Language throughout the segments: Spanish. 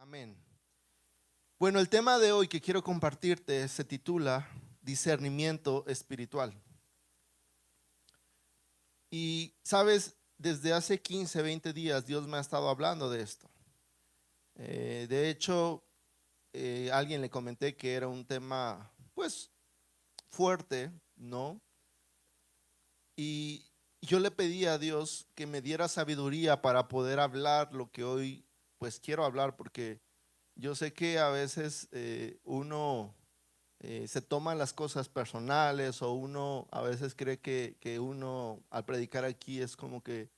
Amén. Bueno, el tema de hoy que quiero compartirte se titula discernimiento espiritual. Y sabes, desde hace 15, 20 días Dios me ha estado hablando de esto. De hecho, alguien le comenté que era un tema, pues, fuerte, ¿no? Y yo le pedí a Dios que me diera sabiduría para poder hablar lo que hoy, pues, quiero hablar, porque yo sé que a veces uno se toma las cosas personales o uno a veces cree que uno al predicar aquí es como que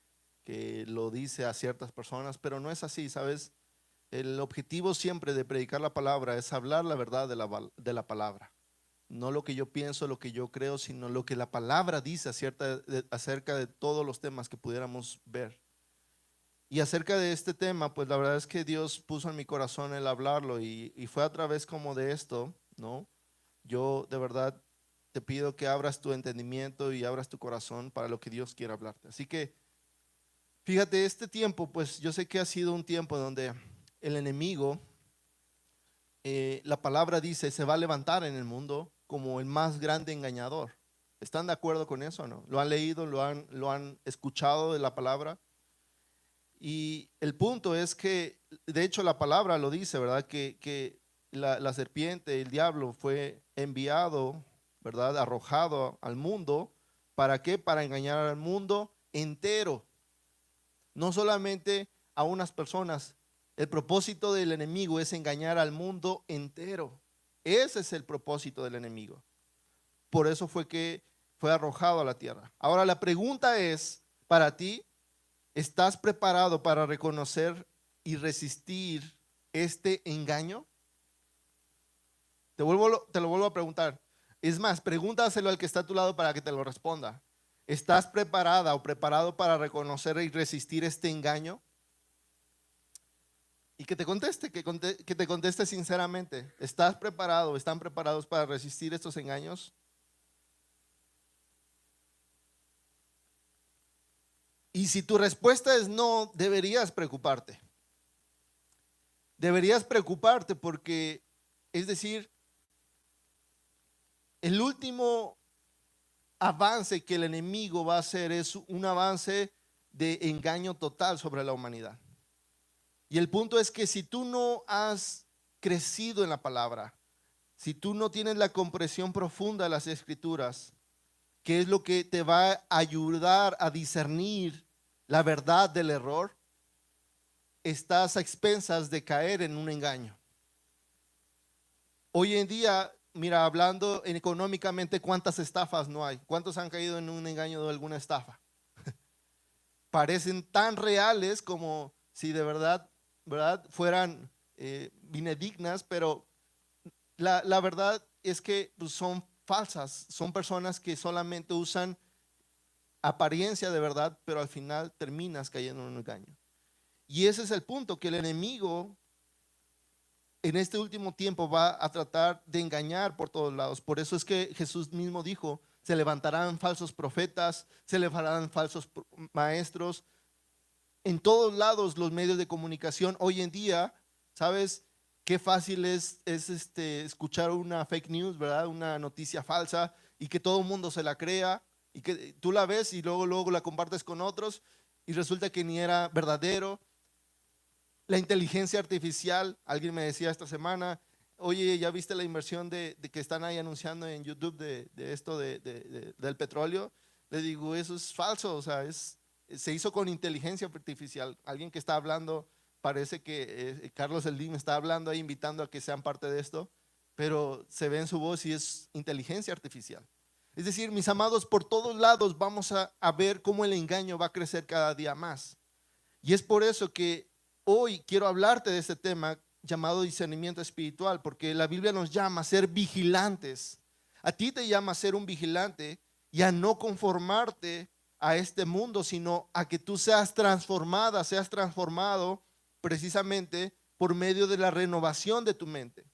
lo dice a ciertas personas, pero no es así, ¿sabes? El objetivo siempre de predicar la palabra es hablar la verdad de la palabra. No lo que yo pienso, lo que yo creo, sino lo que la palabra dice acerca de todos los temas que pudiéramos ver. Y acerca de este tema, pues la verdad es que Dios puso en mi corazón el hablarlo y fue a través como de esto, ¿no? Yo de verdad te pido que abras tu entendimiento y abras tu corazón para lo que Dios quiera hablarte. Así que fíjate, este tiempo, pues yo sé que ha sido un tiempo donde el enemigo, la palabra dice, se va a levantar en el mundo como el más grande engañador. ¿Están de acuerdo con eso o no? ¿Lo han leído, lo han escuchado de la palabra? Y el punto es que, de hecho, la palabra lo dice, ¿verdad? Que la serpiente, el diablo, fue enviado, ¿verdad? Arrojado al mundo. ¿Para qué? Para engañar al mundo entero, no solamente a unas personas. El propósito del enemigo es engañar al mundo entero. Ese es el propósito del enemigo. Por eso fue que fue arrojado a la tierra. Ahora la pregunta es para ti. ¿Estás preparado para reconocer y resistir este engaño? Te lo vuelvo a preguntar. Es más, pregúntaselo al que está a tu lado para que te lo responda. ¿Estás preparada o preparado para reconocer y resistir este engaño? Y que te conteste, que te conteste sinceramente. ¿Estás preparado? ¿Están preparados para resistir estos engaños? Y si tu respuesta es no, deberías preocuparte. Deberías preocuparte porque, es decir, el último avance que el enemigo va a hacer es un avance de engaño total sobre la humanidad. Y el punto es que si tú no has crecido en la palabra, si tú no tienes la comprensión profunda de las escrituras, que es lo que te va a ayudar a discernir la verdad del error, estás a expensas de caer en un engaño. Hoy en día, mira, hablando económicamente, ¿cuántas estafas no hay? ¿Cuántos han caído en un engaño de alguna estafa? Parecen tan reales como si de verdad, ¿verdad? Fueran fidedignas, pero la verdad es que pues, son falsas, son personas que solamente usan apariencia de verdad, pero al final terminas cayendo en un engaño. Y ese es el punto, que el enemigo en este último tiempo va a tratar de engañar por todos lados. Por eso es que Jesús mismo dijo, se levantarán falsos profetas, se levantarán falsos maestros. En todos lados los medios de comunicación hoy en día, ¿sabes qué fácil es escuchar una fake news, ¿verdad? Una noticia falsa y que todo el mundo se la crea y que tú la ves y luego la compartes con otros y resulta que ni era verdadero. La inteligencia artificial, alguien me decía esta semana, oye, ¿ya viste la inversión de que están ahí anunciando en YouTube de esto del petróleo? Le digo, eso es falso, o sea, se hizo con inteligencia artificial. Alguien que está hablando, parece que Carlos Slim está hablando ahí, invitando a que sean parte de esto, pero se ve en su voz y es inteligencia artificial. Es decir, mis amados, por todos lados vamos a ver cómo el engaño va a crecer cada día más. Y es por eso que hoy quiero hablarte de este tema llamado discernimiento espiritual, porque la Biblia nos llama a ser vigilantes. A ti te llama a ser un vigilante y a no conformarte a este mundo, sino a que tú seas transformada, seas transformado precisamente por medio de la renovación de tu mente.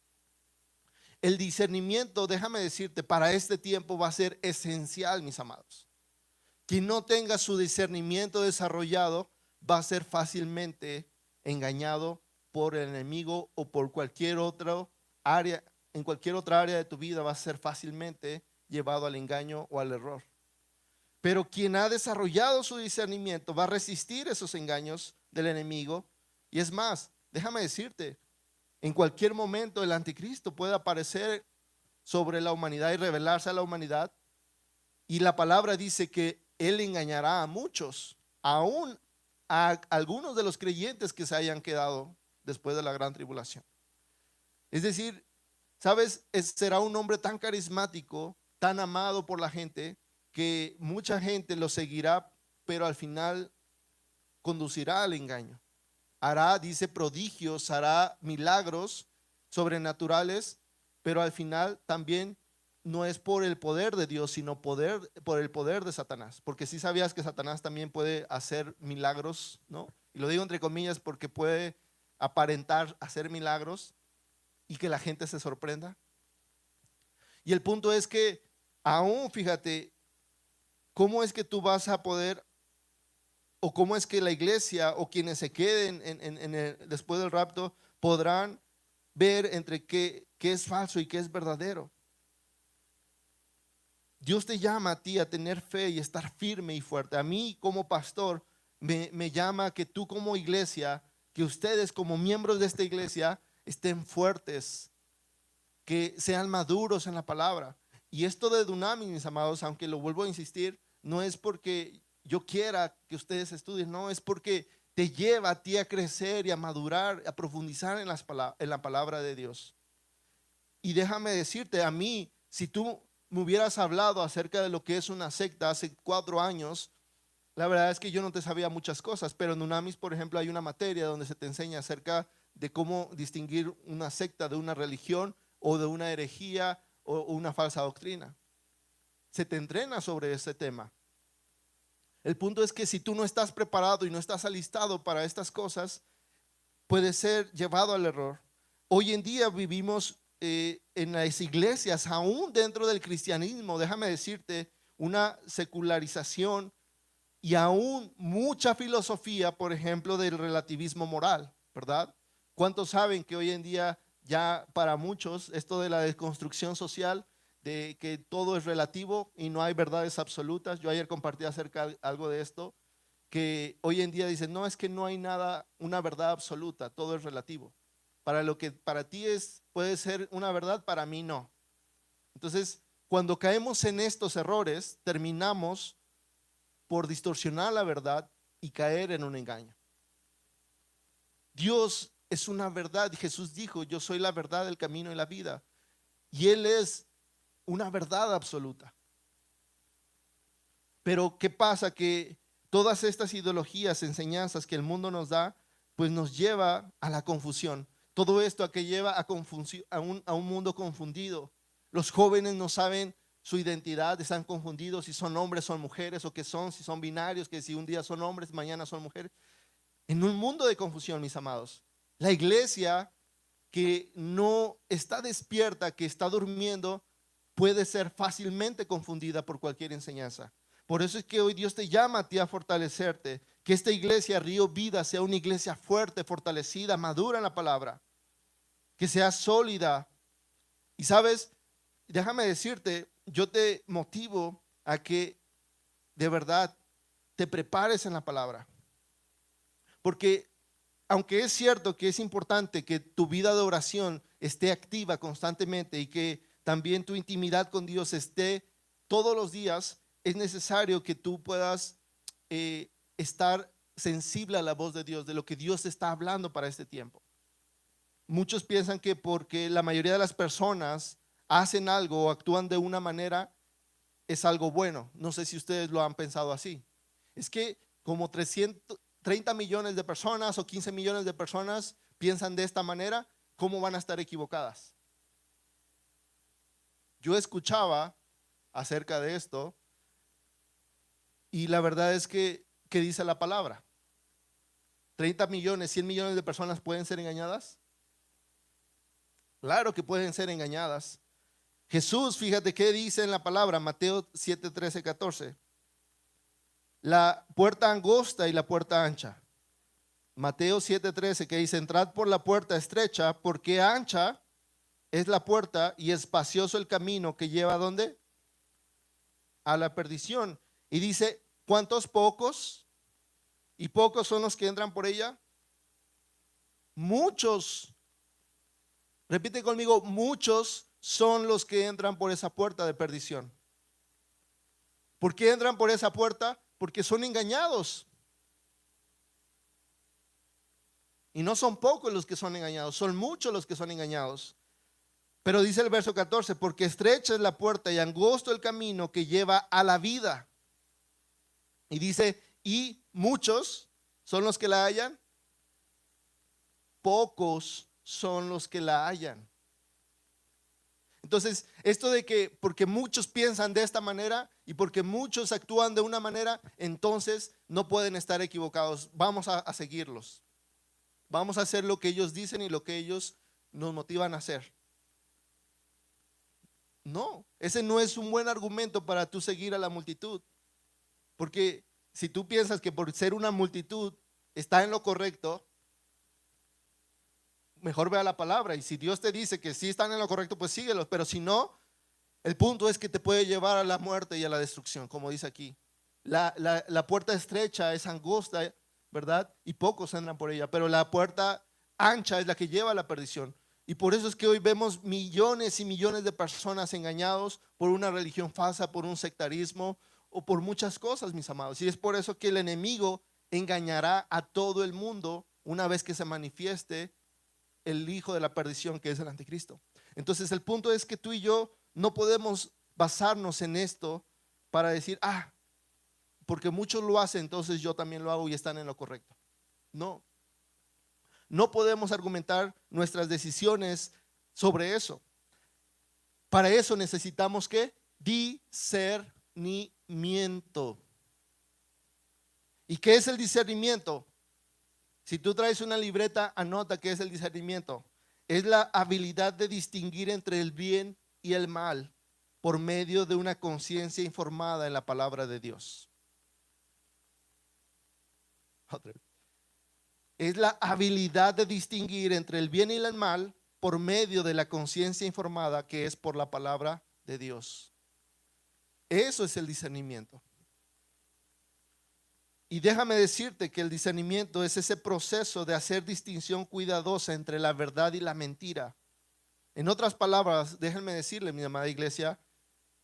El discernimiento, déjame decirte, para este tiempo va a ser esencial, mis amados. Quien no tenga su discernimiento desarrollado va a ser fácilmente engañado por el enemigo o por cualquier otra área, en cualquier otra área de tu vida vas a ser fácilmente llevado al engaño o al error. Pero quien ha desarrollado su discernimiento va a resistir esos engaños del enemigo. Y es más, déjame decirte, en cualquier momento el anticristo puede aparecer sobre la humanidad y revelarse a la humanidad. Y la palabra dice que él engañará a muchos, aún a algunos de los creyentes que se hayan quedado después de la gran tribulación. Es decir, ¿sabes? Será un hombre tan carismático, tan amado por la gente, que mucha gente lo seguirá, pero al final conducirá al engaño. Hará, dice, prodigios, hará milagros sobrenaturales, pero al final también no es por el poder de Dios, sino por el poder de Satanás. Porque si sabías que Satanás también puede hacer milagros, ¿no? Y lo digo entre comillas porque puede aparentar hacer milagros y que la gente se sorprenda. Y el punto es que aún, fíjate, ¿cómo es que tú vas a poder, o cómo es que la iglesia o quienes se queden después del rapto podrán ver entre qué es falso y qué es verdadero? Dios te llama a ti a tener fe y estar firme y fuerte. A mí como pastor me llama a que tú como iglesia, que ustedes como miembros de esta iglesia estén fuertes, que sean maduros en la palabra. Y esto de Dunamis, mis amados, aunque lo vuelvo a insistir, no es porque yo quiera que ustedes estudien, no, es porque te lleva a ti a crecer y a madurar, a profundizar en la palabra de Dios. Y déjame decirte, a mí, si tú me hubieras hablado acerca de lo que es una secta hace 4 años, la verdad es que yo no te sabía muchas cosas, pero en Dunamis, por ejemplo, hay una materia donde se te enseña acerca de cómo distinguir una secta de una religión o de una herejía o una falsa doctrina. Se te entrena sobre ese tema. El punto es que si tú no estás preparado y no estás alistado para estas cosas, puedes ser llevado al error. Hoy en día vivimos en las iglesias, aún dentro del cristianismo, déjame decirte, una secularización y aún mucha filosofía, por ejemplo, del relativismo moral, ¿verdad? ¿Cuántos saben que hoy en día ya para muchos esto de la desconstrucción social, de que todo es relativo y no hay verdades absolutas? Yo ayer compartí acerca de algo de esto, que hoy en día dicen, no, es que no hay nada, una verdad absoluta, todo es relativo. Para lo que para ti puede ser una verdad, para mí no. Entonces, cuando caemos en estos errores, terminamos por distorsionar la verdad y caer en un engaño. Dios es una verdad. Jesús dijo, yo soy la verdad, el camino y la vida. Y Él es una verdad absoluta. Pero ¿qué pasa? Que todas estas ideologías, enseñanzas que el mundo nos da, pues nos lleva a la confusión. Todo esto a que lleva a un mundo confundido. Los jóvenes no saben su identidad, están confundidos si son hombres, son mujeres, o qué son, si son binarios, que si un día son hombres, mañana son mujeres. En un mundo de confusión, mis amados. La iglesia que no está despierta, que está durmiendo, puede ser fácilmente confundida por cualquier enseñanza. Por eso es que hoy Dios te llama a ti a fortalecerte, que esta iglesia Río Vida sea una iglesia fuerte, fortalecida, madura en la palabra, que sea sólida. Y sabes, déjame decirte, yo te motivo a que de verdad te prepares en la palabra. Porque aunque es cierto que es importante que tu vida de oración esté activa constantemente y que también tu intimidad con Dios esté todos los días, es necesario que tú puedas estar sensible a la voz de Dios, de lo que Dios está hablando para este tiempo. Muchos piensan que porque la mayoría de las personas hacen algo o actúan de una manera, es algo bueno. No sé si ustedes lo han pensado así. Es que como 330 millones de personas o 15 millones de personas piensan de esta manera, ¿cómo van a estar equivocadas? Yo escuchaba acerca de esto y la verdad es que, ¿qué dice la palabra? 30 millones, 100 millones de personas pueden ser engañadas. Claro que pueden ser engañadas. Jesús, fíjate qué dice en la palabra, Mateo 7, 13, 14. La puerta angosta y la puerta ancha Mateo 7:13, que dice: entrad por la puerta estrecha, porque ancha es la puerta y espacioso el camino que lleva ¿a dónde? A la perdición. Y dice: ¿cuántos pocos? ¿Y pocos son los que entran por ella? Muchos. Repite conmigo: muchos son los que entran por esa puerta de perdición. ¿Por qué entran por esa puerta? Porque son engañados. Y no son pocos los que son engañados, son muchos los que son engañados. Pero dice el verso 14: porque estrecha es la puerta y angosto el camino que lleva a la vida. Y dice: y muchos son los que la hallan, pocos son los que la hallan. Entonces, esto de que porque muchos piensan de esta manera y porque muchos actúan de una manera, entonces no pueden estar equivocados. Vamos a seguirlos. Vamos a hacer lo que ellos dicen y lo que ellos nos motivan a hacer. No, ese no es un buen argumento para tú seguir a la multitud. Porque si tú piensas que por ser una multitud está en lo correcto, mejor ve a la palabra. Y si Dios te dice que sí están en lo correcto, pues síguelos. Pero si no, el punto es que te puede llevar a la muerte y a la destrucción, como dice aquí. La puerta estrecha es angosta, ¿verdad? Y pocos entran por ella. Pero la puerta ancha es la que lleva a la perdición. Y por eso es que hoy vemos millones y millones de personas engañados por una religión falsa, por un sectarismo o por muchas cosas, mis amados. Y es por eso que el enemigo engañará a todo el mundo una vez que se manifieste el hijo de la perdición, que es el anticristo. Entonces el punto es que tú y yo no podemos basarnos en esto para decir: porque muchos lo hacen, entonces yo también lo hago y están en lo correcto. No podemos argumentar nuestras decisiones sobre eso. Para eso necesitamos ¿qué? Discernimiento. ¿Y qué es el discernimiento? Si tú traes una libreta, anota qué es el discernimiento. Es la habilidad de distinguir entre el bien y el mal por medio de una conciencia informada en la palabra de Dios. Otra vez. Es la habilidad de distinguir entre el bien y el mal por medio de la conciencia informada que es por la palabra de Dios. Eso es el discernimiento. Y déjame decirte que el discernimiento es ese proceso de hacer distinción cuidadosa entre la verdad y la mentira. En otras palabras, déjenme decirle, mi amada iglesia,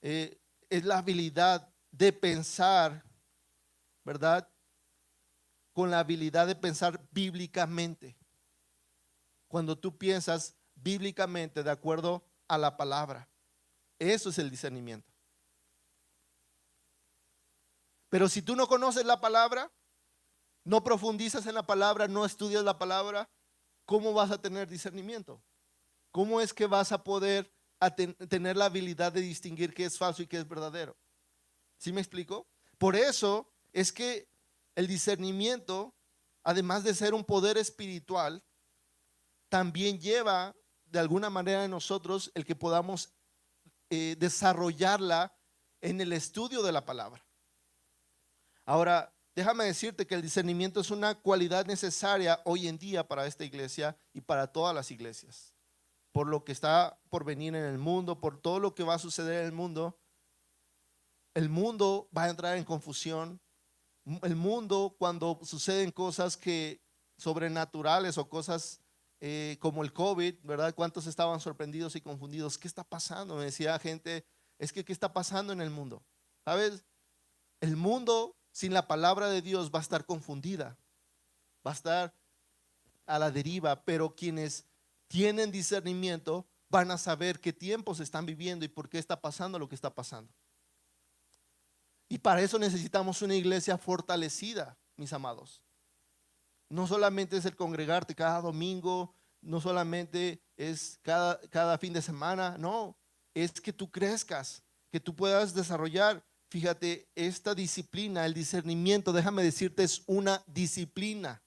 es la habilidad de pensar, ¿verdad? Con la habilidad de pensar bíblicamente. Cuando tú piensas bíblicamente de acuerdo a la palabra, eso es el discernimiento. Pero si tú no conoces la palabra, no profundizas en la palabra, no estudias la palabra, ¿cómo vas a tener discernimiento? ¿Cómo es que vas a poder tener la habilidad de distinguir qué es falso y qué es verdadero? ¿Sí me explico? Por eso es que el discernimiento, además de ser un poder espiritual, también lleva de alguna manera en nosotros el que podamos desarrollarla en el estudio de la palabra. Ahora, déjame decirte que el discernimiento es una cualidad necesaria hoy en día para esta iglesia y para todas las iglesias. Por lo que está por venir en el mundo, por todo lo que va a suceder en el mundo va a entrar en confusión. El mundo, cuando suceden cosas que sobrenaturales o cosas como el COVID, ¿verdad? ¿Cuántos estaban sorprendidos y confundidos? ¿Qué está pasando? Me decía gente, es que ¿qué está pasando en el mundo? ¿Sabes? El mundo sin la palabra de Dios va a estar confundida, va a estar a la deriva, pero quienes tienen discernimiento van a saber qué tiempos están viviendo y por qué está pasando lo que está pasando. Y para eso necesitamos una iglesia fortalecida, mis amados. No solamente es el congregarte cada domingo, no solamente es cada fin de semana, no, es que tú crezcas, que tú puedas desarrollar. Fíjate, esta disciplina, el discernimiento, déjame decirte, es una disciplina.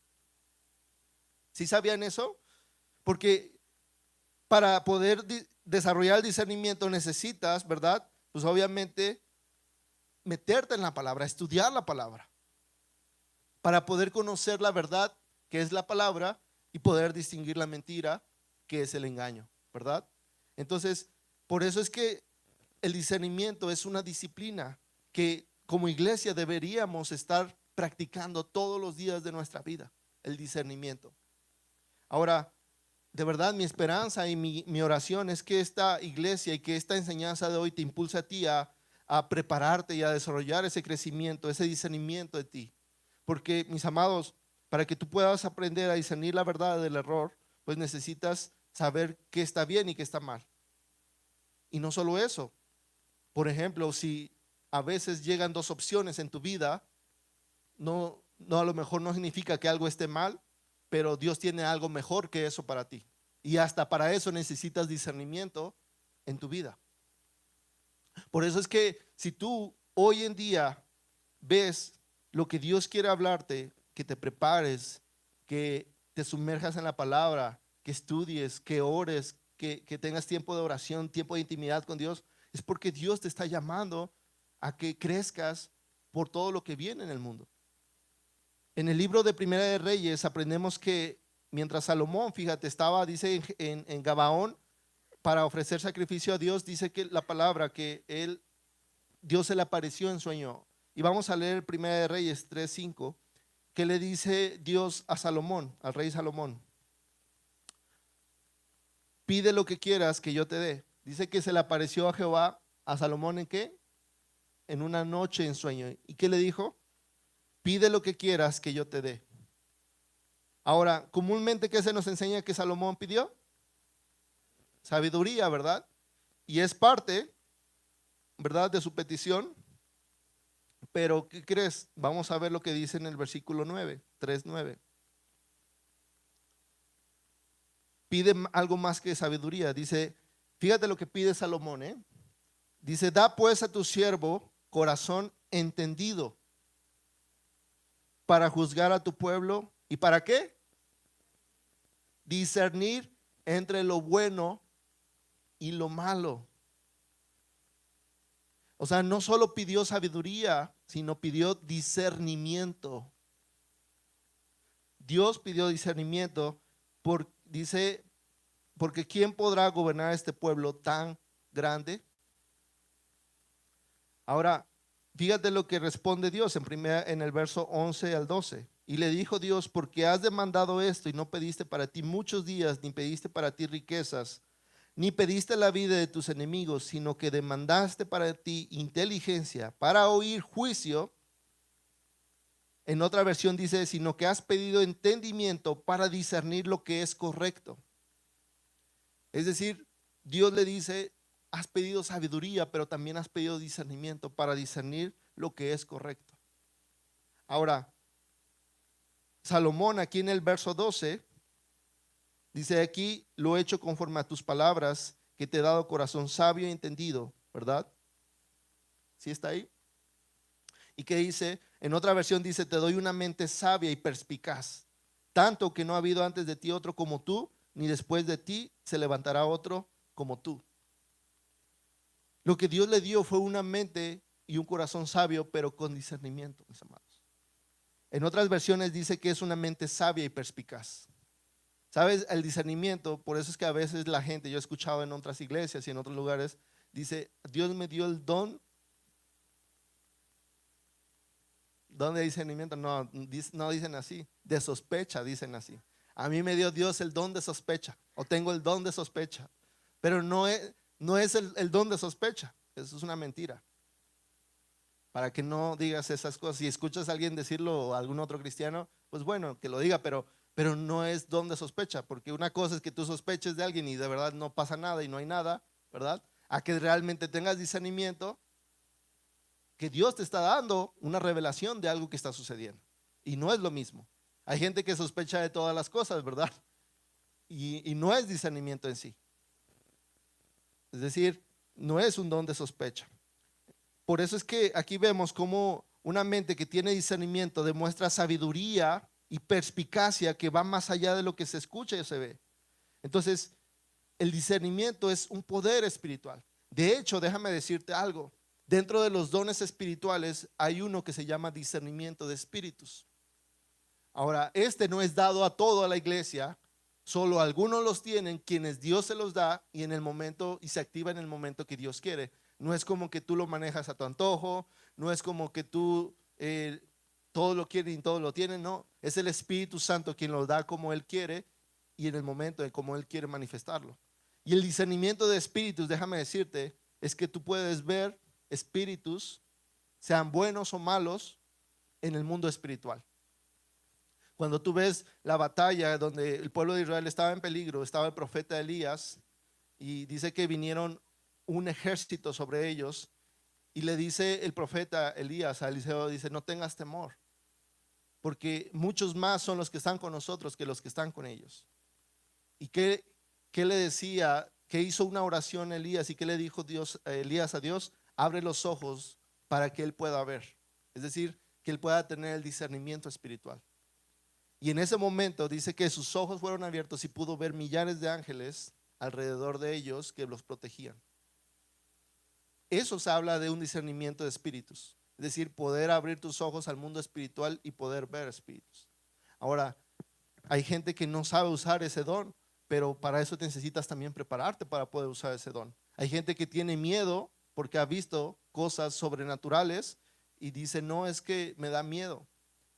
¿Sí sabían eso? Porque para poder desarrollar el discernimiento necesitas, ¿verdad? Pues obviamente meterte en la palabra, estudiar la palabra, para poder conocer la verdad que es la palabra, y poder distinguir la mentira, que es el engaño, ¿verdad? Entonces, por eso es que el discernimiento es una disciplina que como iglesia deberíamos estar practicando todos los días de nuestra vida, el discernimiento. Ahora, de verdad mi esperanza y mi oración es que esta iglesia y que esta enseñanza de hoy te impulse a ti a prepararte y a desarrollar ese crecimiento, ese discernimiento de ti. Porque, mis amados, para que tú puedas aprender a discernir la verdad del error, pues necesitas saber qué está bien y qué está mal. Y no solo eso. Por ejemplo, si a veces llegan dos opciones en tu vida, no a lo mejor no significa que algo esté mal, pero Dios tiene algo mejor que eso para ti. Y hasta para eso necesitas discernimiento en tu vida. Por eso es que si tú hoy en día ves lo que Dios quiere hablarte, que te prepares, que te sumerjas en la palabra, que estudies, que ores, que tengas tiempo de oración, tiempo de intimidad con Dios, es porque Dios te está llamando a que crezcas por todo lo que viene en el mundo. En el libro de Primera de Reyes aprendemos que mientras Salomón, fíjate, estaba, dice en Gabaón, para ofrecer sacrificio a Dios, dice que la palabra que Dios se le apareció en sueño. Y vamos a leer Primera de Reyes 3:5, que le dice Dios a Salomón, al rey Salomón: pide lo que quieras que yo te dé. Dice que se le apareció a Jehová, a Salomón, ¿en qué? En una noche en sueño. ¿Y qué le dijo? Pide lo que quieras que yo te dé. Ahora, comúnmente, ¿qué se nos enseña que Salomón pidió? Sabiduría, ¿verdad? Y es parte, ¿verdad?, de su petición. Pero, ¿qué crees? Vamos a ver lo que dice en el versículo 9, 3:9. Pide algo más que sabiduría. Dice, fíjate lo que pide Salomón, ¿eh? Dice, da pues a tu siervo corazón entendido para juzgar a tu pueblo. ¿Y para qué? Discernir entre lo bueno y lo malo. O sea, no solo pidió sabiduría, sino pidió discernimiento. Dios pidió discernimiento, dice, porque ¿quién podrá gobernar este pueblo tan grande? Ahora, fíjate lo que responde Dios en el verso 11 al 12. Y le dijo Dios, porque has demandado esto y no pediste para ti muchos días, ni pediste para ti riquezas, ni pediste la vida de tus enemigos, sino que demandaste para ti inteligencia para oír juicio. En otra versión dice, sino que has pedido entendimiento para discernir lo que es correcto. Es decir, Dios le dice, has pedido sabiduría, pero también has pedido discernimiento para discernir lo que es correcto. Ahora, Salomón aquí en el verso 12 dice, aquí lo he hecho conforme a tus palabras, que te he dado corazón sabio y entendido, ¿verdad? ¿Sí está ahí? ¿Y qué dice? En otra versión dice, te doy una mente sabia y perspicaz, tanto que no ha habido antes de ti otro como tú, ni después de ti se levantará otro como tú. Lo que Dios le dio fue una mente y un corazón sabio, pero con discernimiento, mis amados. En otras versiones dice que es una mente sabia y perspicaz. ¿Sabes? El discernimiento, por eso es que a veces la gente, yo he escuchado en otras iglesias y en otros lugares, dice, Dios me dio el don de discernimiento. No dicen así, de sospecha dicen así. A mí me dio Dios el don de sospecha, o tengo el don de sospecha, pero no es el don de sospecha. Eso es una mentira. Para que no digas esas cosas. Si escuchas a alguien decirlo o a algún otro cristiano, pues bueno, que lo diga, pero no es don de sospecha, porque una cosa es que tú sospeches de alguien y de verdad no pasa nada y no hay nada, ¿verdad? A que realmente tengas discernimiento, que Dios te está dando una revelación de algo que está sucediendo. Y no es lo mismo. Hay gente que sospecha de todas las cosas, ¿verdad? Y no es discernimiento en sí. Es decir, no es un don de sospecha. Por eso es que aquí vemos cómo una mente que tiene discernimiento demuestra sabiduría y perspicacia que va más allá de lo que se escucha y se ve. Entonces, el discernimiento es un poder espiritual. De hecho, déjame decirte algo. Dentro de los dones espirituales hay uno que se llama discernimiento de espíritus. Ahora, este no es dado a toda la iglesia, solo algunos los tienen, quienes Dios se los da y en el momento, y se activa en el momento que Dios quiere. No es como que tú lo manejas a tu antojo, no es como que tú todo lo quieren y todo lo tienen, no. Es el Espíritu Santo quien lo da como Él quiere y en el momento en como Él quiere manifestarlo. Y el discernimiento de espíritus, déjame decirte, es que tú puedes ver espíritus, sean buenos o malos, en el mundo espiritual. Cuando tú ves la batalla donde el pueblo de Israel estaba en peligro, estaba el profeta Elías y dice que vinieron un ejército sobre ellos y le dice el profeta Elías a Eliseo, dice, no tengas temor, porque muchos más son los que están con nosotros que los que están con ellos. ¿Y qué le decía? Que hizo una oración Elías y qué le dijo Elías a Dios, abre los ojos para que él pueda ver, es decir, que él pueda tener el discernimiento espiritual. Y en ese momento dice que sus ojos fueron abiertos y pudo ver millares de ángeles alrededor de ellos que los protegían. Eso se habla de un discernimiento de espíritus, es decir, poder abrir tus ojos al mundo espiritual y poder ver espíritus. Ahora, hay gente que no sabe usar ese don, pero para eso necesitas también prepararte para poder usar ese don. Hay gente que tiene miedo porque ha visto cosas sobrenaturales y dice, no, es que me da miedo.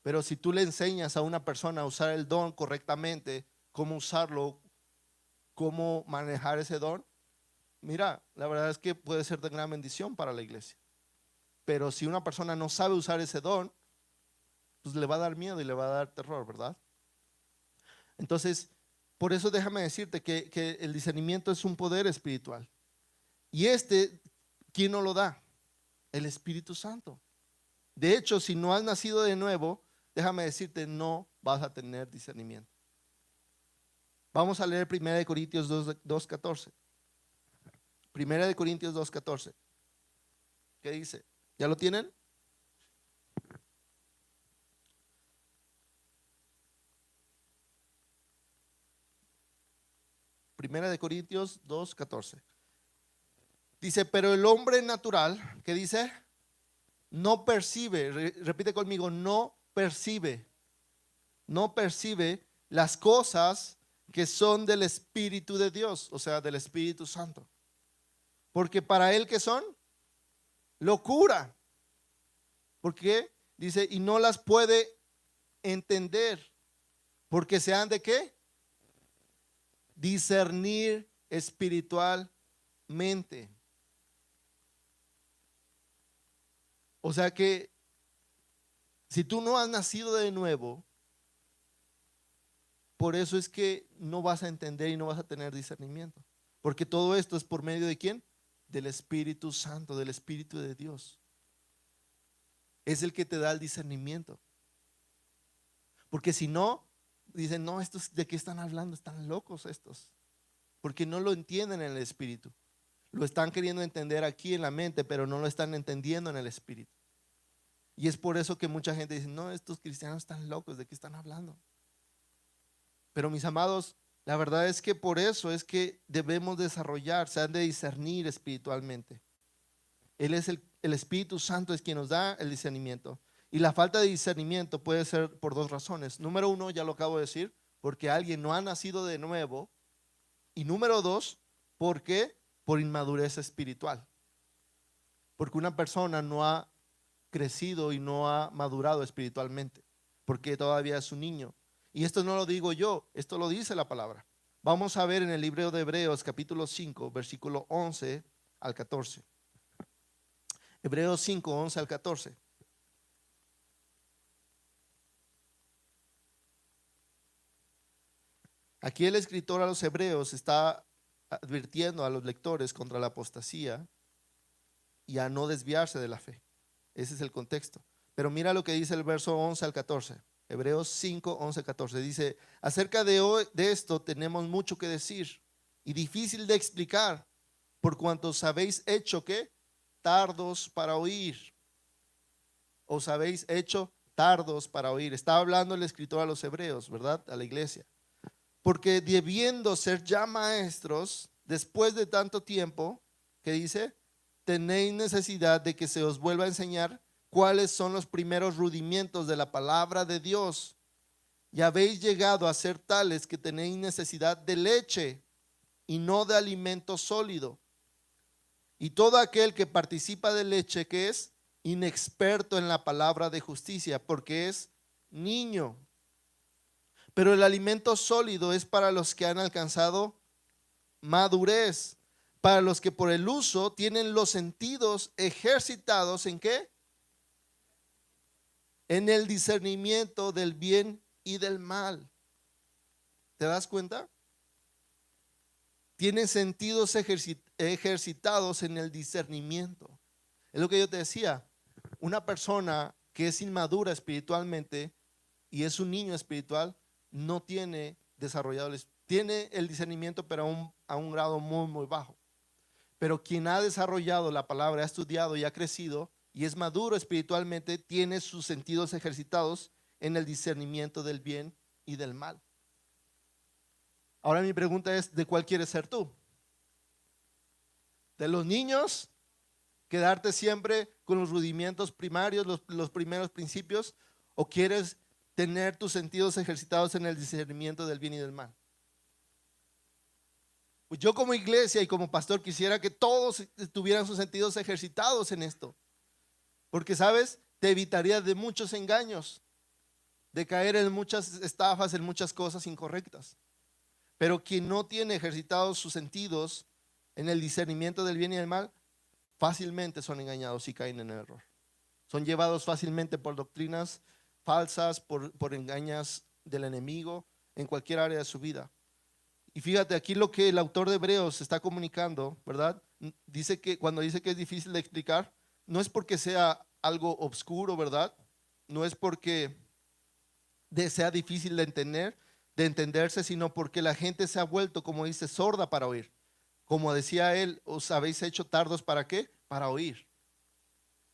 Pero si tú le enseñas a una persona a usar el don correctamente, cómo usarlo, cómo manejar ese don, mira, la verdad es que puede ser de gran bendición para la iglesia. Pero si una persona no sabe usar ese don, pues le va a dar miedo y le va a dar terror, ¿verdad? Entonces, por eso déjame decirte que el discernimiento es un poder espiritual. Y ¿quién nos lo da? El Espíritu Santo. De hecho, si no has nacido de nuevo, déjame decirte, no vas a tener discernimiento. Vamos a leer 1 Corintios 2:14. 1 Corintios 2:14. ¿Qué dice? ¿Ya lo tienen? Primera de Corintios 2:14. Dice, pero el hombre natural, ¿qué dice? No percibe, repite conmigo, no percibe las cosas que son del Espíritu de Dios, o sea, del Espíritu Santo. Porque para él, ¿qué son? Locura. ¿Por qué? Dice, y no las puede entender, porque se han de ¿qué? Discernir espiritualmente. O sea que si tú no has nacido de nuevo, por eso es que no vas a entender y no vas a tener discernimiento. Porque todo esto es por medio de ¿quién? Del Espíritu Santo, del Espíritu de Dios. Es el que te da el discernimiento. Porque si no, dicen, no, estos de qué están hablando, están locos estos. Porque no lo entienden en el Espíritu. Lo están queriendo entender aquí en la mente, pero no lo están entendiendo en el Espíritu. Y es por eso que mucha gente dice, no, estos cristianos están locos, ¿de qué están hablando? Pero mis amados, la verdad es que por eso es que debemos desarrollar, se han de discernir espiritualmente. Él es el Espíritu Santo es quien nos da el discernimiento. Y la falta de discernimiento puede ser por dos razones. Número uno, ya lo acabo de decir, porque alguien no ha nacido de nuevo. Y número dos, ¿por qué? Por inmadurez espiritual. Porque una persona no ha crecido y no ha madurado espiritualmente, porque todavía es un niño. Y esto no lo digo yo, esto lo dice la palabra. Vamos a ver en el libro de Hebreos capítulo 5, versículo 11 al 14. Hebreos 5, 11 al 14. Aquí el escritor a los hebreos está advirtiendo a los lectores contra la apostasía y a no desviarse de la fe. Ese es el contexto. Pero mira lo que dice el verso 11 al 14. Hebreos 5, 11, 14. Dice, acerca de esto tenemos mucho que decir y difícil de explicar, por cuanto habéis hecho ¿qué? Tardos para oír. Os habéis hecho tardos para oír. Está hablando el escritor a los hebreos, ¿verdad? A la iglesia. Porque debiendo ser ya maestros, después de tanto tiempo, ¿qué dice? Tenéis necesidad de que se os vuelva a enseñar cuáles son los primeros rudimentos de la palabra de Dios, y habéis llegado a ser tales que tenéis necesidad de leche y no de alimento sólido. Y todo aquel que participa de leche, que es inexperto en la palabra de justicia, porque es niño. Pero el alimento sólido es para los que han alcanzado madurez, para los que por el uso tienen los sentidos ejercitados ¿en qué? En el discernimiento del bien y del mal. ¿Te das cuenta? Tienen sentidos ejercitados en el discernimiento. Es lo que yo te decía. Una persona que es inmadura espiritualmente y es un niño espiritual no tiene desarrollado, tiene el discernimiento, pero a un grado muy, muy bajo. Pero quien ha desarrollado la palabra, ha estudiado y ha crecido y es maduro espiritualmente, tiene sus sentidos ejercitados en el discernimiento del bien y del mal. Ahora mi pregunta es, ¿de cuál quieres ser tú? ¿De los niños? ¿Quedarte siempre con los rudimentos primarios, los primeros principios? ¿O quieres tener tus sentidos ejercitados en el discernimiento del bien y del mal? Pues yo como iglesia y como pastor quisiera que todos tuvieran sus sentidos ejercitados en esto. Porque, ¿sabes? Te evitaría de muchos engaños, de caer en muchas estafas, en muchas cosas incorrectas. Pero quien no tiene ejercitados sus sentidos en el discernimiento del bien y del mal, fácilmente son engañados y caen en el error. Son llevados fácilmente por doctrinas falsas, por engaños del enemigo en cualquier área de su vida. Y fíjate, aquí lo que el autor de Hebreos está comunicando, ¿verdad? Dice que cuando dice que es difícil de explicar, no es porque sea algo oscuro, ¿verdad? No es porque sea difícil de entenderse, sino porque la gente se ha vuelto, como dice, sorda para oír. Como decía él, os habéis hecho tardos ¿para qué? Para oír.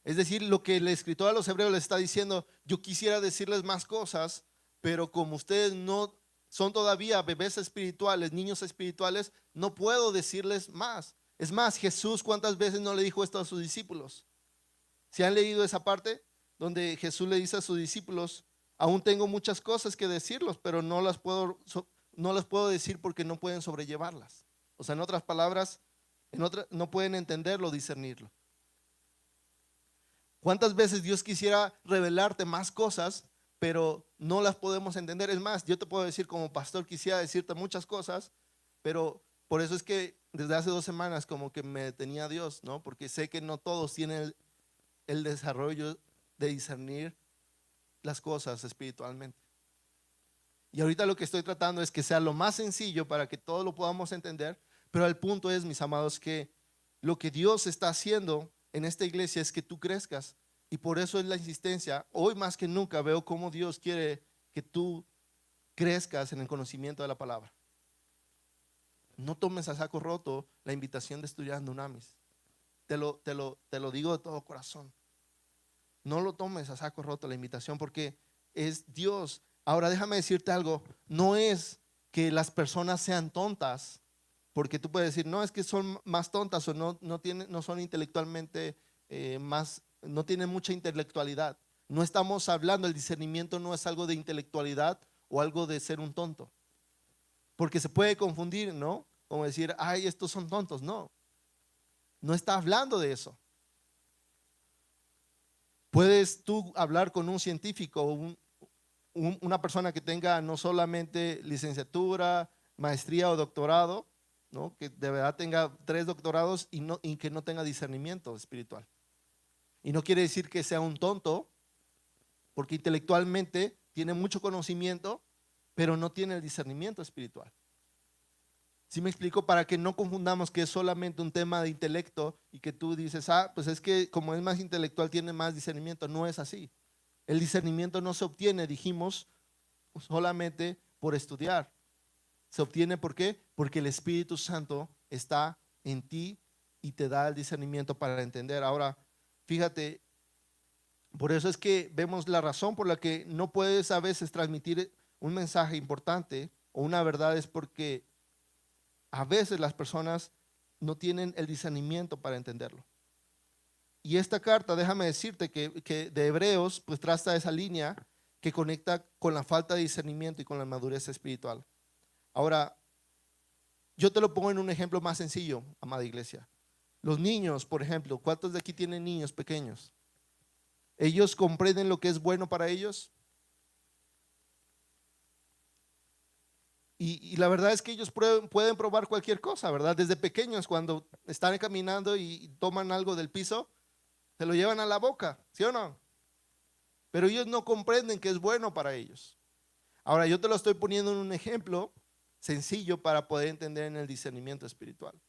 Es decir, lo que el escritor a los hebreos les está diciendo, yo quisiera decirles más cosas, pero como ustedes no son todavía bebés espirituales, niños espirituales, no puedo decirles más. Es más, Jesús, ¿cuántas veces no le dijo esto a sus discípulos? ¿Se han leído esa parte donde Jesús le dice a sus discípulos, aún tengo muchas cosas que decirlos, pero no las puedo decir porque no pueden sobrellevarlas? O sea, en otras palabras, no pueden entenderlo, discernirlo. ¿Cuántas veces Dios quisiera revelarte más cosas, pero no las podemos entender? Es más, yo te puedo decir como pastor, quisiera decirte muchas cosas, pero por eso es que desde hace 2 semanas como que me detenía Dios, ¿no? Porque sé que no todos tienen el desarrollo de discernir las cosas espiritualmente. Y ahorita lo que estoy tratando es que sea lo más sencillo para que todos lo podamos entender, pero el punto es, mis amados, que lo que Dios está haciendo en esta iglesia es que tú crezcas, y por eso es la insistencia. Hoy más que nunca veo cómo Dios quiere que tú crezcas en el conocimiento de la palabra. No tomes a saco roto la invitación de estudiar en Dunamis. Te lo digo de todo corazón. No lo tomes a saco roto la invitación, porque es Dios. Ahora déjame decirte algo, no es que las personas sean tontas, porque tú puedes decir, no, es que son más tontas o no son intelectualmente no tienen mucha intelectualidad. No estamos hablando, el discernimiento no es algo de intelectualidad o algo de ser un tonto, porque se puede confundir, ¿no? Como decir, ay, estos son tontos. No, no está hablando de eso. Puedes tú hablar con un científico, una persona que tenga no solamente licenciatura, maestría o doctorado, ¿no? Que de verdad tenga 3 doctorados y que no tenga discernimiento espiritual. Y no quiere decir que sea un tonto, porque intelectualmente tiene mucho conocimiento, pero no tiene el discernimiento espiritual. ¿Sí me explico? Para que no confundamos que es solamente un tema de intelecto y que tú dices, pues es que como es más intelectual tiene más discernimiento. No es así. El discernimiento no se obtiene, dijimos, solamente por estudiar. Se obtiene ¿por qué? Porque el Espíritu Santo está en ti y te da el discernimiento para entender. Ahora, fíjate, por eso es que vemos la razón por la que no puedes a veces transmitir un mensaje importante o una verdad, es porque a veces las personas no tienen el discernimiento para entenderlo. Y esta carta, déjame decirte que de Hebreos, pues trata esa línea que conecta con la falta de discernimiento y con la madurez espiritual. Ahora, yo te lo pongo en un ejemplo más sencillo, amada iglesia. Los niños, por ejemplo, ¿cuántos de aquí tienen niños pequeños? ¿Ellos comprenden lo que es bueno para ellos? Y la verdad es que ellos pueden probar cualquier cosa, ¿verdad? Desde pequeños, cuando están caminando y toman algo del piso, se lo llevan a la boca, ¿sí o no? Pero ellos no comprenden que es bueno para ellos. Ahora, yo te lo estoy poniendo en un ejemplo sencillo para poder entender en el discernimiento espiritual.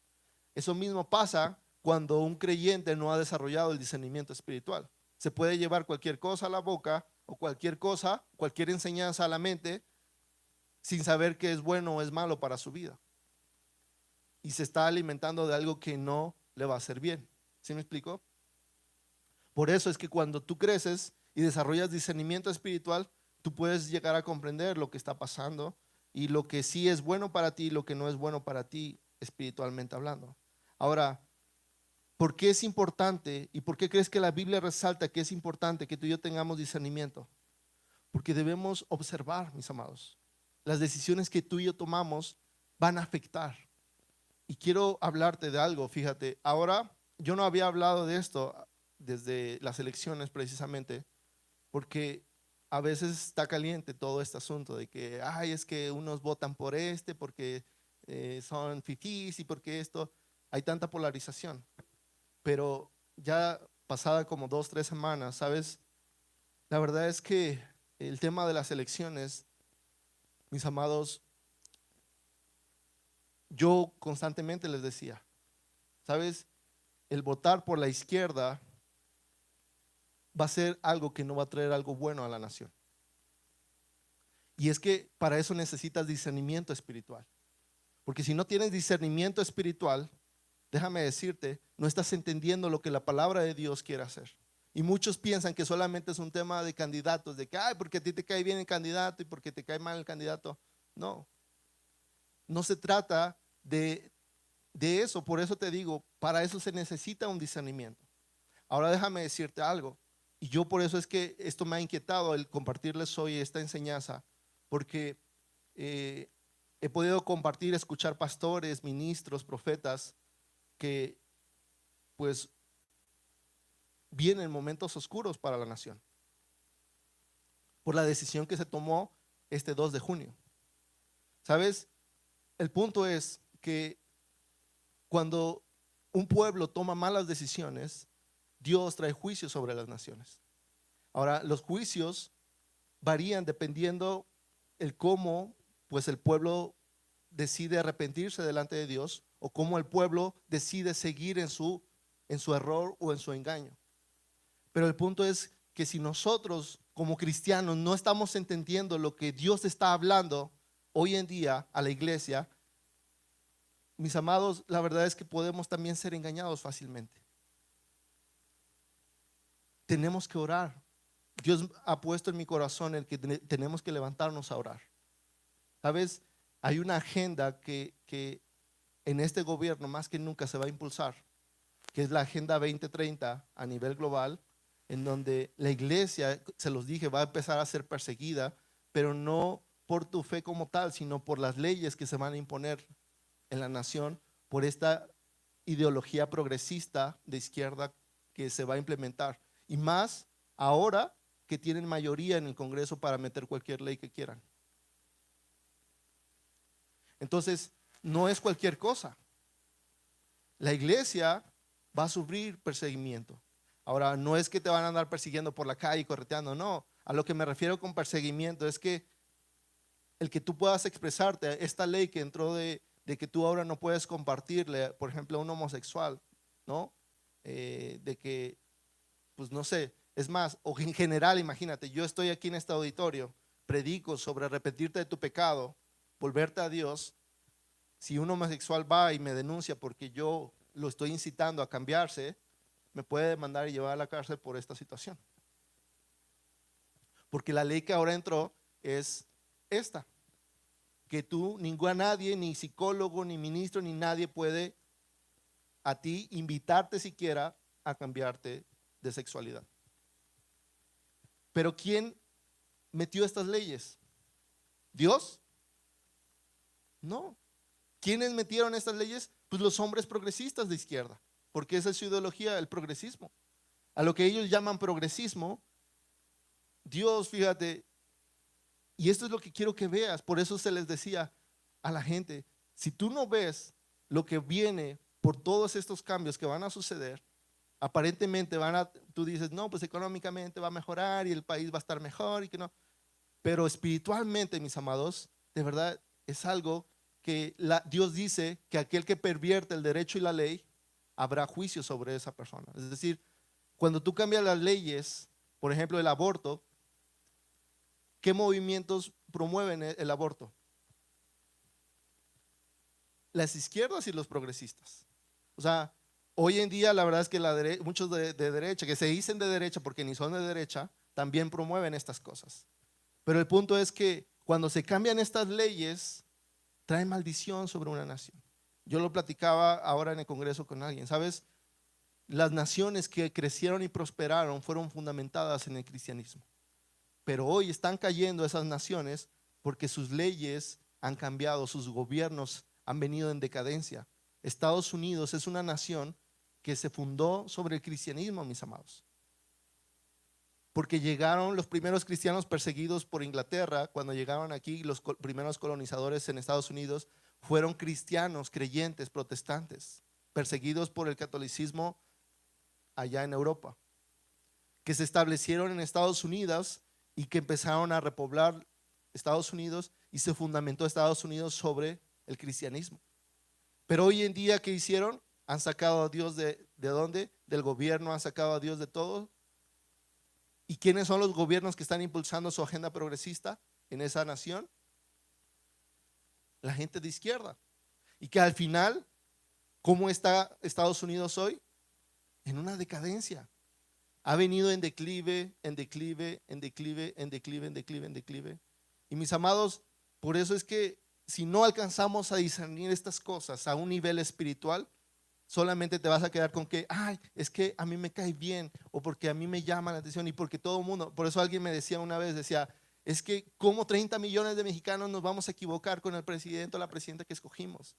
Eso mismo pasa cuando un creyente no ha desarrollado el discernimiento espiritual. Se puede llevar cualquier cosa a la boca o cualquier cosa, cualquier enseñanza a la mente sin saber qué es bueno o es malo para su vida. Y se está alimentando de algo que no le va a hacer bien. ¿Sí me explico? Por eso es que cuando tú creces y desarrollas discernimiento espiritual, tú puedes llegar a comprender lo que está pasando y lo que sí es bueno para ti y lo que no es bueno para ti espiritualmente hablando. Ahora, ¿por qué es importante y por qué crees que la Biblia resalta que es importante que tú y yo tengamos discernimiento? Porque debemos observar, mis amados. Las decisiones que tú y yo tomamos van a afectar. Y quiero hablarte de algo, fíjate, ahora yo no había hablado de esto desde las elecciones precisamente, porque a veces está caliente todo este asunto de que, ay, es que unos votan por este porque son fifís y porque esto, hay tanta polarización. Pero ya pasada como 2, 3 semanas, ¿sabes? La verdad es que el tema de las elecciones, mis amados, yo constantemente les decía, ¿sabes? El votar por la izquierda va a ser algo que no va a traer algo bueno a la nación. Y es que para eso necesitas discernimiento espiritual. Porque si no tienes discernimiento espiritual, déjame decirte, no estás entendiendo lo que la palabra de Dios quiere hacer. Y muchos piensan que solamente es un tema de candidatos, de que, ay, porque a ti te cae bien el candidato y porque te cae mal el candidato. No, no se trata de eso. Por eso te digo, para eso se necesita un discernimiento. Ahora déjame decirte algo. Y yo por eso es que esto me ha inquietado el compartirles hoy esta enseñanza, porque eh, he podido compartir, escuchar pastores, ministros, profetas que pues vienen momentos oscuros para la nación por la decisión que se tomó este 2 de junio. ¿Sabes? El punto es que cuando un pueblo toma malas decisiones, Dios trae juicio sobre las naciones. Ahora, los juicios varían dependiendo el cómo pues el pueblo decide arrepentirse delante de Dios o cómo el pueblo decide seguir en su error o en su engaño. Pero el punto es que si nosotros como cristianos no estamos entendiendo lo que Dios está hablando hoy en día a la iglesia, mis amados, la verdad es que podemos también ser engañados fácilmente. Tenemos que orar. Dios ha puesto en mi corazón el que tenemos que levantarnos a orar. ¿Sabes? Hay una agenda que en este gobierno más que nunca se va a impulsar, que es la Agenda 2030 a nivel global, en donde la iglesia, se los dije, va a empezar a ser perseguida, pero no por tu fe como tal, sino por las leyes que se van a imponer en la nación, por esta ideología progresista de izquierda que se va a implementar. Y más ahora que tienen mayoría en el Congreso para meter cualquier ley que quieran. Entonces, no es cualquier cosa. La iglesia va a sufrir perseguimiento. Ahora, no es que te van a andar persiguiendo por la calle y correteando, no. A lo que me refiero con perseguimiento es que el que tú puedas expresarte, esta ley que entró de que tú ahora no puedes compartirle, por ejemplo, a un homosexual, ¿no? De que, pues no sé, es más, o en general, imagínate, yo estoy aquí en este auditorio, predico sobre arrepentirte de tu pecado, volverte a Dios. Si un homosexual va y me denuncia porque yo lo estoy incitando a cambiarse, me puede demandar y llevar a la cárcel por esta situación. Porque la ley que ahora entró es esta, que tú, nadie, ni psicólogo, ni ministro, ni nadie puede a ti invitarte siquiera a cambiarte de sexualidad. Pero ¿quién metió estas leyes? ¿Dios? No. ¿Quiénes metieron estas leyes? Pues los hombres progresistas de izquierda, porque esa es su ideología, el progresismo. A lo que ellos llaman progresismo, Dios, fíjate, y esto es lo que quiero que veas, por eso se les decía a la gente, si tú no ves lo que viene por todos estos cambios que van a suceder, aparentemente tú dices, no, pues económicamente va a mejorar y el país va a estar mejor y que no, pero espiritualmente, mis amados, de verdad es algo que Dios dice que aquel que pervierte el derecho y la ley, habrá juicio sobre esa persona. Es decir, cuando tú cambias las leyes, por ejemplo el aborto, ¿qué movimientos promueven el aborto? Las izquierdas y los progresistas. O sea, hoy en día la verdad es que muchos de derecha, que se dicen de derecha porque ni son de derecha, también promueven estas cosas. Pero el punto es que cuando se cambian estas leyes, trae maldición sobre una nación. Yo lo platicaba ahora en el Congreso con alguien, ¿sabes? Las naciones que crecieron y prosperaron fueron fundamentadas en el cristianismo. Pero hoy están cayendo esas naciones porque sus leyes han cambiado, sus gobiernos han venido en decadencia. Estados Unidos es una nación que se fundó sobre el cristianismo, mis amados. Porque llegaron los primeros cristianos perseguidos por Inglaterra, cuando llegaron aquí los primeros colonizadores en Estados Unidos fueron cristianos, creyentes, protestantes, perseguidos por el catolicismo allá en Europa, que se establecieron en Estados Unidos y que empezaron a repoblar Estados Unidos y se fundamentó Estados Unidos sobre el cristianismo. Pero hoy en día, ¿qué hicieron? Han sacado a Dios ¿de dónde? Del gobierno, han sacado a Dios de todo. ¿Y quiénes son los gobiernos que están impulsando su agenda progresista en esa nación? La gente de izquierda. Y que al final, ¿cómo está Estados Unidos hoy? En una decadencia. Ha venido en declive, en declive, en declive, en declive, en declive, en declive. Y mis amados, por eso es que si no alcanzamos a discernir estas cosas a un nivel espiritual, solamente te vas a quedar con que, ay, es que a mí me cae bien, o porque a mí me llama la atención, y porque todo el mundo, por eso alguien me decía una vez, decía, es que como 30 millones de mexicanos nos vamos a equivocar con el presidente o la presidenta que escogimos.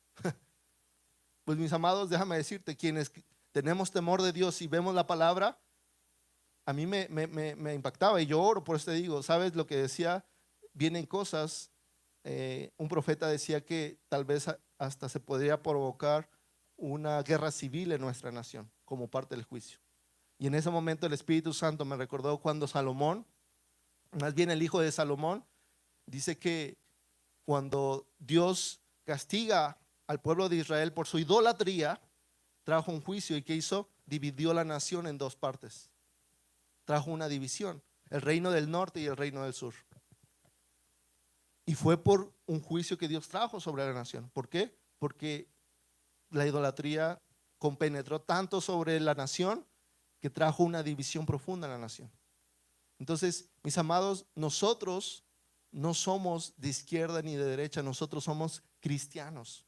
Pues mis amados, déjame decirte, quienes tenemos temor de Dios y vemos la palabra, a mí me impactaba y yo oro, por eso te digo, ¿sabes lo que decía? Vienen cosas, un profeta decía que tal vez hasta se podría provocar una guerra civil en nuestra nación como parte del juicio. Y en ese momento el Espíritu Santo me recordó cuando Salomón, más bien el hijo de Salomón, dice que cuando Dios castiga al pueblo de Israel por su idolatría, trajo un juicio y ¿qué hizo? Dividió la nación en dos partes. Trajo una división, el reino del norte y el reino del sur. Y fue por un juicio que Dios trajo sobre la nación. ¿Por qué? Porque la idolatría compenetró tanto sobre la nación que trajo una división profunda en la nación. Entonces, mis amados, nosotros no somos de izquierda ni de derecha, nosotros somos cristianos.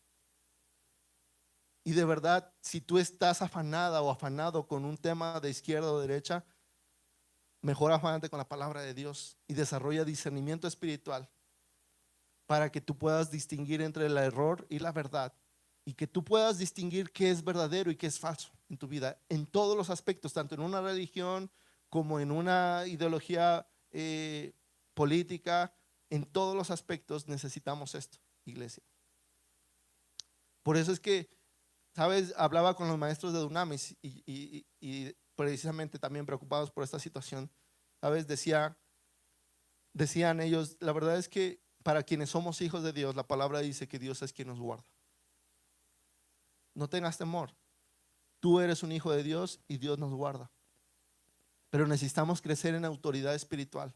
Y de verdad, si tú estás afanada o afanado con un tema de izquierda o derecha, mejor afánate con la palabra de Dios y desarrolla discernimiento espiritual para que tú puedas distinguir entre el error y la verdad y que tú puedas distinguir qué es verdadero y qué es falso en tu vida, en todos los aspectos, tanto en una religión como en una ideología política, en todos los aspectos necesitamos esto, iglesia. Por eso es que, ¿sabes? Hablaba con los maestros de Dunamis y precisamente también preocupados por esta situación, ¿sabes? Decían ellos, la verdad es que para quienes somos hijos de Dios, la palabra dice que Dios es quien nos guarda. No tengas temor. Tú eres un hijo de Dios y Dios nos guarda. Pero necesitamos crecer en autoridad espiritual.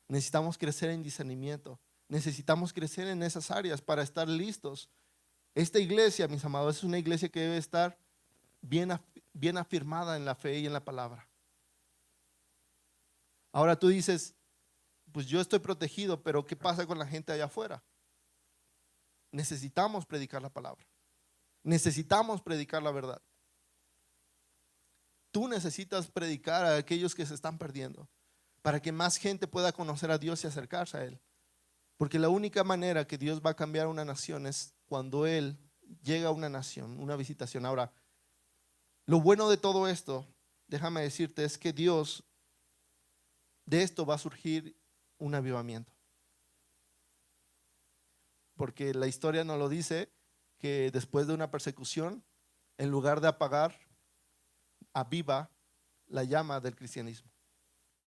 Necesitamos crecer en discernimiento. Necesitamos crecer en esas áreas para estar listos. Esta iglesia, mis amados, es una iglesia que debe estar bien afirmada en la fe y en la palabra. Ahora tú dices, pues yo estoy protegido, pero ¿qué pasa con la gente allá afuera? Necesitamos predicar la palabra. Necesitamos predicar la verdad. Tú necesitas predicar a aquellos que se están perdiendo. para que más gente pueda conocer a Dios y acercarse a Él. Porque la única manera que Dios va a cambiar una nación es cuando Él llega a una nación, una visitación. Ahora, lo bueno de todo esto, déjame decirte, es que Dios, de esto va a surgir un avivamiento. Porque la historia nos lo dice, que después de una persecución, en lugar de apagar, aviva la llama del cristianismo.